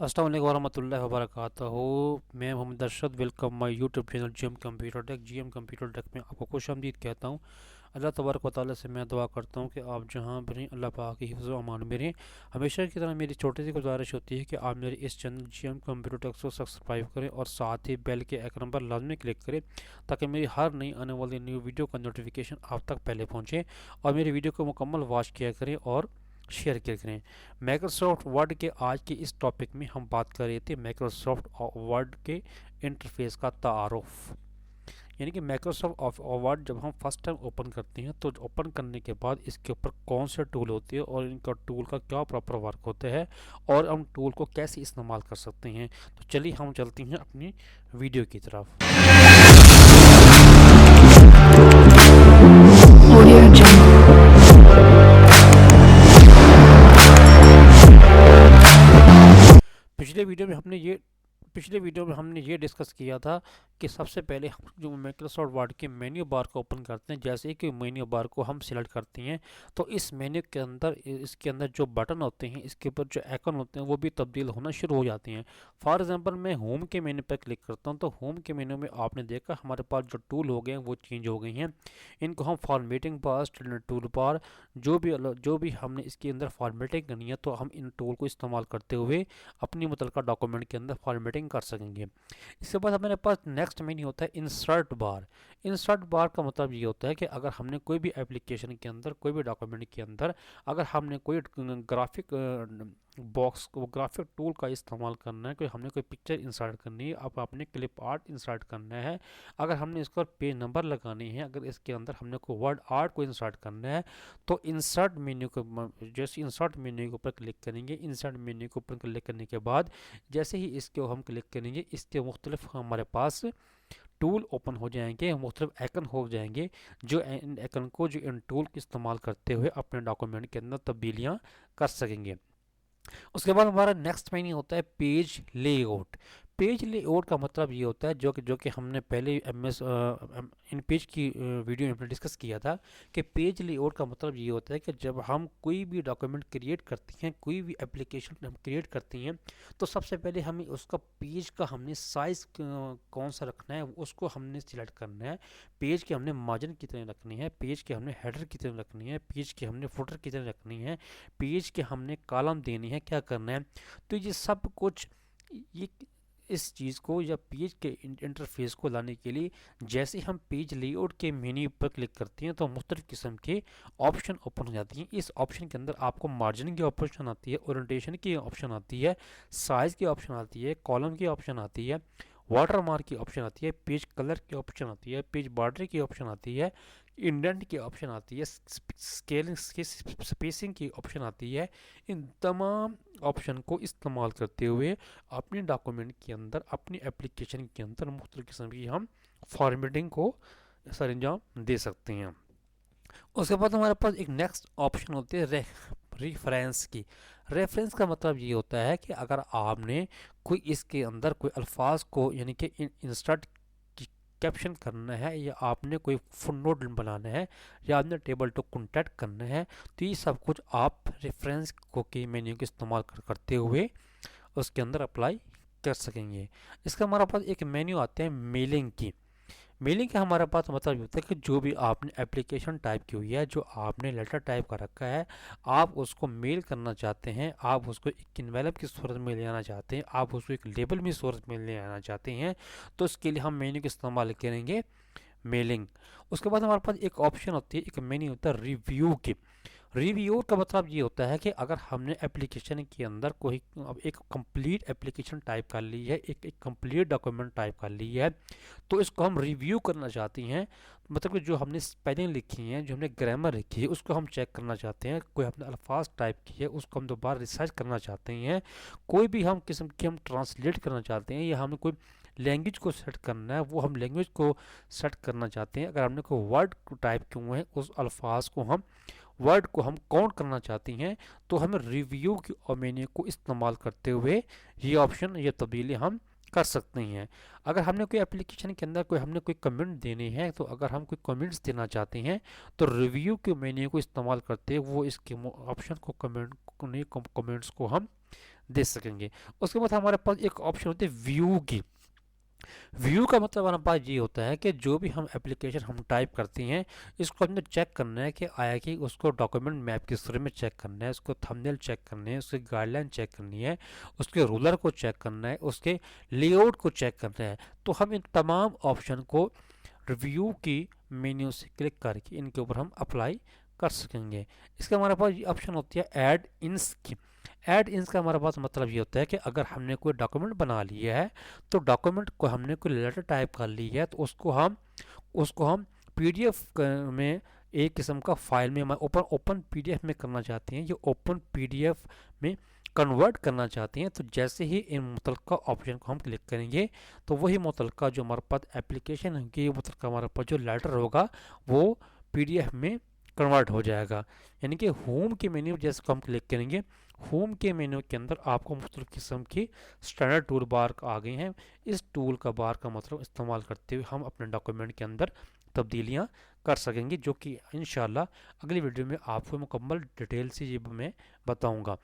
अस्सलाम वालेकुम वरहमतुल्लाहि वबरकातुहू। मैं Mohammad Arshad. Welcome my YouTube channel GM computer tech. GM computer tech में आपको खुशामदीद कहता हूँ। अल्लाह तबारक व तआला से मैं दुआ करता हूँ कि आप जहाँ भी रहें अल्लाह पाक की हिफ्ज़ व अमान में रहें। हमेशा की तरह मेरी छोटी सी गुजारिश होती है कि आप मेरे इस चैनल जीएम कंप्यूटर टेक को सब्सक्राइब करें और साथ ही बेल के आइकन पर लाजमी क्लिक करें ताकि मेरी हर नई आने वाली न्यू वीडियो का नोटिफिकेशन आप तक पहले पहुँचे। और मेरी वीडियो को मुकम्मल वॉच किया करें और शेयर किया करें। माइक्रोसॉफ्ट वर्ड के आज के इस टॉपिक में हम बात कर रहे थे माइक्रोसॉफ्ट वर्ड के इंटरफेस का तारुफ। यानी कि माइक्रोसॉफ्ट वर्ड जब हम फर्स्ट टाइम ओपन करते हैं तो ओपन करने के बाद इसके ऊपर कौन से टूल होते हैं और इनका टूल का क्या प्रॉपर वर्क होता है और हम टूल को कैसे इस्तेमाल कर सकते हैं। तो चलिए हम चलते हैं अपनी वीडियो की तरफ। Audio Jungle. पिछले वीडियो में हमने ये डिस्कस किया था कि सबसे पहले हम जो माइक्रोसॉफ्ट वर्ड के मेन्यू बार को ओपन करते हैं, जैसे ही कि मेन्यू बार को हम सिलेक्ट करते हैं तो इस मेन्यू के अंदर इसके अंदर जो बटन होते हैं, इसके ऊपर जो आइकन होते हैं वो भी तब्दील होना शुरू हो जाते हैं। फॉर एग्जांपल मैं होम के मेन्यू पर क्लिक करता हूं तो होम के मेन्यू में आपने देखा हमारे पास जो टूल हो गए हैं वो चेंज हो गए हैं। इनको हम फॉर्मेटिंग बार, टूल बार, जो भी हमने इसके अंदर फॉर्मेटिंग करनी है तो हम इन टूल को इस्तेमाल करते हुए अपनी मुतलका डॉक्यूमेंट के अंदर फॉर्मेटिंग कर सकेंगे। इसके बाद हमारे पास नेक्स्ट मेन्यू होता है इंसर्ट बार। इंसर्ट बार का मतलब ये होता है कि अगर हमने कोई भी एप्लीकेशन के अंदर, कोई भी डॉक्यूमेंट के अंदर अगर हमने कोई ग्राफिक बॉक्स को, ग्राफिक टूल का इस्तेमाल करना है, कोई हमने कोई पिक्चर इंसर्ट करनी है, अब आपने क्लिप आर्ट इंसर्ट करना है, अगर हमने इसका पेज नंबर लगाने हैं, अगर इसके अंदर हमने कोई वर्ड आर्ट को इंसर्ट करना है तो इंसर्ट मेन्यू को, जैसे इंसर्ट मेन्यू के ऊपर क्लिक करेंगे, इंसर्ट मेन्यू के ऊपर क्लिक करने के बाद जैसे ही इसके हम क्लिक करेंगे इसके मुख्तलिफ हमारे पास टूल ओपन हो जाएंगे, मुख्तलिफ आइकन हो जाएंगे जो इन आइकन को, जो इन टूल का इस्तेमाल करते हुए अपने डॉक्यूमेंट के अंदर तब्दीलियाँ कर सकेंगे। उसके बाद हमारा नेक्स्ट मेन्यू होता है पेज लेआउट। पेज लेआउट का मतलब ये होता है जो कि हमने पहले इन पेज की वीडियो में डिस्कस किया था कि पेज लेआउट का मतलब ये होता है कि जब हम कोई भी डॉक्यूमेंट क्रिएट करते हैं, कोई भी एप्लीकेशन हम क्रिएट करते हैं तो सबसे पहले हमें उसका पेज का हमने साइज़ कौन सा रखना है उसको हमने सिलेक्ट करना है। पेज के हमने मार्जिन कितने रखनी है, पेज के हमने हेडर कितने रखनी है, पेज के हमने फुटर कितने रखनी है, पेज के हमने कॉलम देनी है, क्या करना है। तो ये सब कुछ, ये इस चीज़ को या पेज के इंटरफेस को लाने के लिए जैसे हम पेज लेआउट के मेन्यू पर क्लिक करते हैं तो मुख्तलिफ़ किस्म के ऑप्शन ओपन हो जाती हैं। इस ऑप्शन के अंदर आपको मार्जिन की ऑप्शन आती है, ओरिएंटेशन की ऑप्शन आती है, साइज़ की ऑप्शन आती है, कॉलम की ऑप्शन आती है, वाटर मार्क की ऑप्शन आती है, पेज कलर की ऑप्शन आती है, पेज बॉर्डर की ऑप्शन आती है, इंडेंट की ऑप्शन आती है, स्केलिंग की, स्पेसिंग की ऑप्शन आती है। इन तमाम ऑप्शन को इस्तेमाल करते हुए अपने डॉक्यूमेंट के अंदर, अपनी एप्लीकेशन के अंदर मुख्तलिफ किस्म की हम फॉर्मेटिंग को सर अंजाम दे सकते हैं। उसके बाद हमारे पास एक नेक्स्ट ऑप्शन होती है रेफरेंस की। रेफरेंस का मतलब ये होता है कि अगर आपने कोई इसके अंदर कोई अल्फाज को यानी कि इंसर्ट कैप्शन करना है, या आपने कोई फुटनोट बनाना है, या आपने टेबल टू कॉन्टैक्ट करना है, तो ये सब कुछ आप रेफरेंस को के मेन्यू का इस्तेमाल करते हुए उसके अंदर अप्लाई कर सकेंगे। इसका हमारा पास एक मेन्यू आता है मेलिंग की। मेलिंग का हमारे पास मतलब ये होता है कि जो भी आपने एप्लीकेशन टाइप की हुई है, जो आपने लेटर टाइप कर रखा है, आप उसको मेल करना चाहते हैं, आप उसको एक इन्वेलप की सूरत में ले आना चाहते हैं, आप उसको एक लेबल में सूरत में ले आना चाहते हैं, तो इसके लिए हम मेन्यू का इस्तेमाल करेंगे मेलिंग। उसके बाद हमारे पास एक ऑप्शन होती है, एक मेन्यू होता है रिव्यू की। रिव्यू का मतलब ये होता है कि अगर हमने एप्लीकेशन के अंदर कोई अब एक कंप्लीट एप्लीकेशन टाइप कर ली है, एक कंप्लीट डॉक्यूमेंट टाइप कर ली है, तो इसको हम रिव्यू करना चाहते हैं। मतलब कि जो हमने स्पेलिंग लिखी है, जो हमने ग्रामर लिखी है, उसको हम चेक करना चाहते हैं। कोई हमने अल्फाज टाइप की है उसको हम दोबारा रिसर्च करना चाहते हैं। कोई भी हम किस्म की हम ट्रांसलेट करना चाहते हैं, या हमें कोई लैंग्वेज को सेट करना है, वो हम लैंग्वेज को सेट करना चाहते हैं। अगर हमने कोई वर्ड टाइप किए हुए हैं, उस अल्फाज को हम, वर्ड को हम काउंट करना चाहती हैं, तो हमें रिव्यू की मेन्यू को इस्तेमाल करते हुए ये ऑप्शन, ये तब्दीली हम कर सकते हैं। अगर हमने कोई एप्लीकेशन के अंदर हमने कोई कमेंट देने हैं, तो अगर हम कोई कमेंट्स देना चाहते हैं तो रिव्यू के मेन्यू को इस्तेमाल करते हुए वो इसके ऑप्शन को, कमेंट्स को हम दे सकेंगे। उसके बाद हमारे पास एक ऑप्शन होती है व्यू की। व्यू का मतलब हमारे पास ये होता है कि जो भी हम एप्लीकेशन हम टाइप करते हैं, इसको हमने चेक करना है कि आया कि उसको डॉक्यूमेंट मैप के थ्रू में चेक करना है, उसको थंबनेल चेक करने हैं, उसकी गाइडलाइन चेक करनी है, उसके रूलर को चेक करना है, उसके लेआउट को चेक करना है। तो हम इन तमाम ऑप्शन को रिव्यू की मेन्यू से क्लिक करके इनके ऊपर हम अप्लाई कर सकेंगे। इसके हमारे पास ये ऑप्शन होती है ऐड इंस की। ऐड इंस का हमारे पास मतलब ये होता है कि अगर हमने कोई डॉक्यूमेंट बना लिया है, तो डॉक्यूमेंट को हमने कोई लेटर टाइप कर ली है, तो उसको हम पीडीएफ में एक किस्म का फाइल में ओपन ओपन पीडीएफ में करना चाहते हैं, ये ओपन पीडीएफ में कन्वर्ट करना चाहते हैं। तो जैसे ही इन मुतलका ऑप्शन को हम क्लिक करेंगे, तो वही मुतलका जो हमारे पास एप्लीकेशन होगी, मुतलका हमारे पास जो लेटर होगा, वो पीडीएफ में कन्वर्ट हो जाएगा। यानी कि होम के मेन्यू जैसे को हम क्लिक करेंगे, होम के मेन्यू के अंदर आपको मुख्तलिफ किस्म की स्टैंडर्ड टूल बार आ गए हैं। इस टूल का बार का मतलब इस्तेमाल करते हुए हम अपने डॉक्यूमेंट के अंदर तब्दीलियां कर सकेंगे, जो कि इंशाल्लाह अगली वीडियो में आपको मुकम्मल डिटेल से ये मैं बताऊंगा।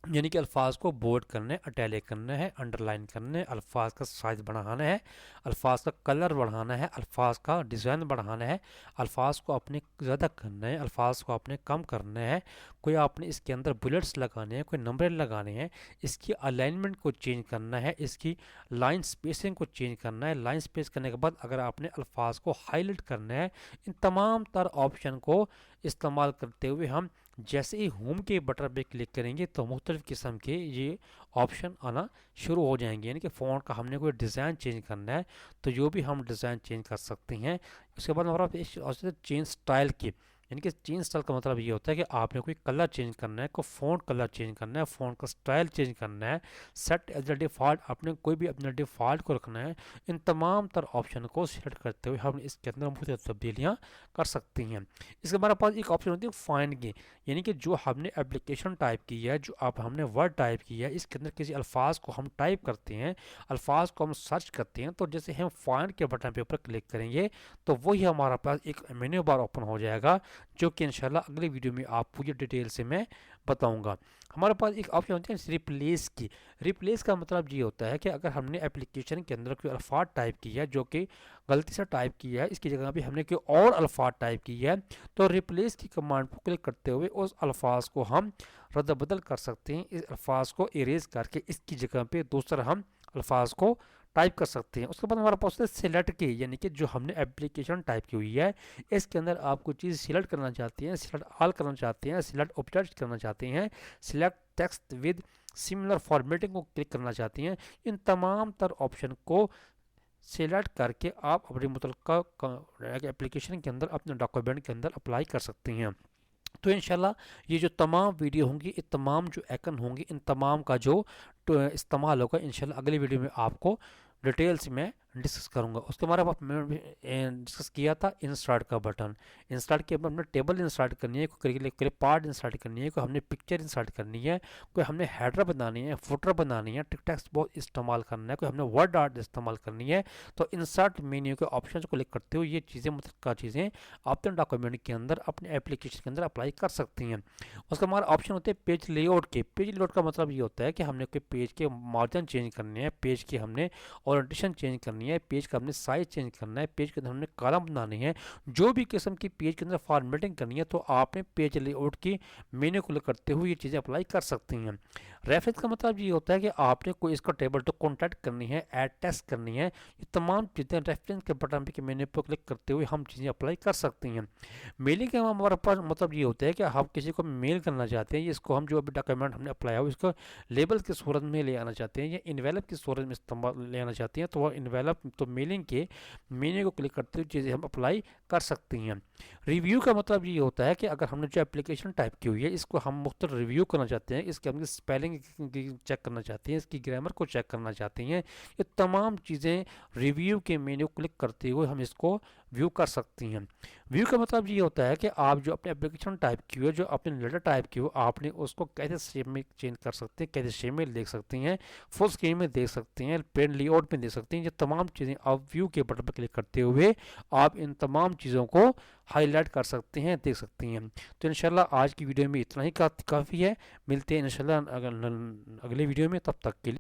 यानी कि अल्फाज को बोल्ड करना है, अटैलिक करना है, अंडरलाइन करना है, अल्फाज का साइज बढ़ाना है, अल्फाज का कलर बढ़ाना है, अल्फाज का डिज़ाइन बढ़ाना है, अल्फाज को आपने ज़्यादा करना है, अल्फाज को आपने कम करना है, कोई आपने इसके अंदर बुलेट्स लगाने हैं, कोई नंबर लगाने हैं, इसकी अलाइनमेंट को चेंज करना है, इसकी लाइन स्पेसिंग को चेंज करना है। लाइन स्पेस करने के बाद अगर आपने अल्फाज को हाईलाइट करना है, इन तमाम तर ऑप्शन को इस्तेमाल करते हुए हम जैसे ही होम के बटन पे क्लिक करेंगे, तो मुख्तलिफ़ किस्म के ये ऑप्शन आना शुरू हो जाएंगे। यानी कि फ़ॉन्ट का हमने कोई डिज़ाइन चेंज करना है, तो जो भी हम डिज़ाइन चेंज कर सकते हैं। उसके बाद हमारा चेंज स्टाइल की, यानी कि चेंज स्टाइल का मतलब ये होता है कि आपने कोई कलर चेंज करना है, कोई फ़ॉन्ट कलर चेंज करना है, फ़ॉन्ट का स्टाइल चेंज करना है, सेट एज द डिफ़ॉल्ट आपने कोई भी अपना डिफ़ॉल्ट को रखना है। इन तमाम तर ऑप्शन को सिलेक्ट करते हुए हम इसके अंदर मुख्तलिफ तब्दीलियाँ कर सकते हैं। इसके हमारे पास एक ऑप्शन होती है फाइंड की, यानी कि जो हमने एप्लीकेशन टाइप की है, जो आप हमने वर्ड टाइप किया है, इसके अंदर किसी अल्फाज को हम टाइप करते हैं, अल्फाज को हम सर्च करते हैं, तो जैसे हम फाइंड के बटन पे ऊपर क्लिक करेंगे, तो वही हमारा पास एक मेन्यू बार ओपन हो जाएगा, जो कि इंशाल्लाह अगली वीडियो में आपको ये डिटेल से मैं बताऊंगा। हमारे पास एक ऑप्शन होती है रिप्लेस की। रिप्लेस का मतलब ये होता है कि अगर हमने एप्लीकेशन के अंदर कोई अल्फाज टाइप किया है, जो कि गलती से टाइप किया है, इसकी जगह भी हमने कोई और अल्फाज टाइप किया है, तो रिप्लेस की कमांड को क्लिक करते हुए उस अल्फाज को हम रद्द-बदल कर सकते हैं। इस अल्फाज को इरेज करके इसकी जगह पे दूसरा हम अल्फाज को टाइप कर सकते हैं। उसके बाद हमारे पास है सिलेक्ट की, यानी कि जो हमने एप्लीकेशन टाइप की हुई है, इसके अंदर आप कोई चीज़ सिलेक्ट करना चाहते हैं, सिलेक्ट ऑल करना चाहते हैं, सिलेक्ट ऑब्जेक्ट करना चाहते हैं, select text with similar formatting को क्लिक करना चाहती हैं। इन तमाम तर ऑप्शन को सिलेक्ट करके आप अपने मुतल्लिका एप्लीकेशन के अंदर अपने डॉक्यूमेंट के अंदर अप्लाई कर सकते हैं। तो इंशाल्लाह ये जो तमाम वीडियो होंगी, ये तमाम जो आइकन होंगे, इन तमाम का जो इस्तेमाल होगा, इंशाल्लाह अगली वीडियो में आपको डिटेल से मैं डिस्कस करूंगा। उसके हमारे पास मैं डिस्कस किया था इंसर्ट का बटन। इंसर्ट के अपने टेबल इंसर्ट करनी है, कोई पार्ट इंसर्ट करनी है, कोई हमने पिक्चर इंसर्ट करनी है, कोई हमने हेडर बनानी है, फुटर बनानी है, टेक्स्ट बॉक्स इस्तेमाल करना है, कोई हमने वर्ड आर्ट इस्तेमाल करनी है। तो इंसर्ट मेन्यू के ऑप्शन को क्लिक करते हुए ये चीज़ें मतलब चीज़ें अपने डॉक्यूमेंट के अंदर अपने एप्लीकेशन के अंदर अप्लाई कर सकती हैं। उसका हमारा ऑप्शन होते हैं पेज लेआउट के। पेज लेआउट का मतलब ये होता है कि हमने कोई पेज के मार्जिन चेंज करने हैं, पेज के हमने ओरिएंटेशन चेंज करनी है, पेज का हमने साइज चेंज करना है, पेज के अंदर हमने कॉलम बनाने हैं, जो भी किस्म की पेज के अंदर फॉर्मेटिंग करनी है, तो आपने पेज लेआउट की मेन्यू को करते हुए ये चीज़ें अप्लाई कर सकती हैं। रेफरेंस का मतलब ये होता है कि आपने कोई इसका टेबल तो कॉन्टैक्ट करनी है, ऐड टेस्ट करनी है, ये तमाम चीज़ें रेफरेंस के बटन पे के मेन्यू पर क्लिक करते हुए हम चीज़ें अप्लाई कर सकती हैं। मेलिंग का हमारे पास मतलब ये होता है कि हम किसी को मेल करना चाहते हैं, इसको हम जो अभी डॉक्यूमेंट हमने अप्लाई हो इसको लेबल की सूरत में ले आना चाहते हैं या इन्वेलप की सूरत में इस्तेमाल ले आना चाहते हैं, तो वह इन्वेलप तो मेलिंग के मेन्यू को क्लिक करते हुए चीज़ें हम अप्लाई कर सकती हैं। रिव्यू का मतलब ये होता है कि अगर हमने जो एप्लीकेशन टाइप की हुई है, इसको हम मुख्तलिफ रिव्यू करना चाहते हैं, इसके हम स्पेलिंग चेक करना चाहते हैं, इसकी ग्रामर को चेक करना चाहते हैं, ये तमाम चीज़ें रिव्यू के मेन्यू क्लिक करते हुए हम इसको व्यू कर सकती हैं। व्यू का मतलब ये होता है कि आप जो अपने एप्लीकेशन टाइप की हो, जो अपने लेटर टाइप की हो, आपने उसको कैसे शेप में चेंज कर सकते हैं, कैसे शेप में देख सकती हैं, फुल स्क्रीन में देख सकती हैं, पेन लेआउट में देख सकती हैं। ये तमाम चीज़ें आप व्यू के बटन पर क्लिक करते हुए आप इन तमाम चीज़ों को हाईलाइट कर सकते हैं, देख सकती हैं। तो इंशाल्लाह आज की वीडियो में इतना ही काफ़ी है। मिलते हैं इंशाल्लाह अगले वीडियो में, तब तक के लिए।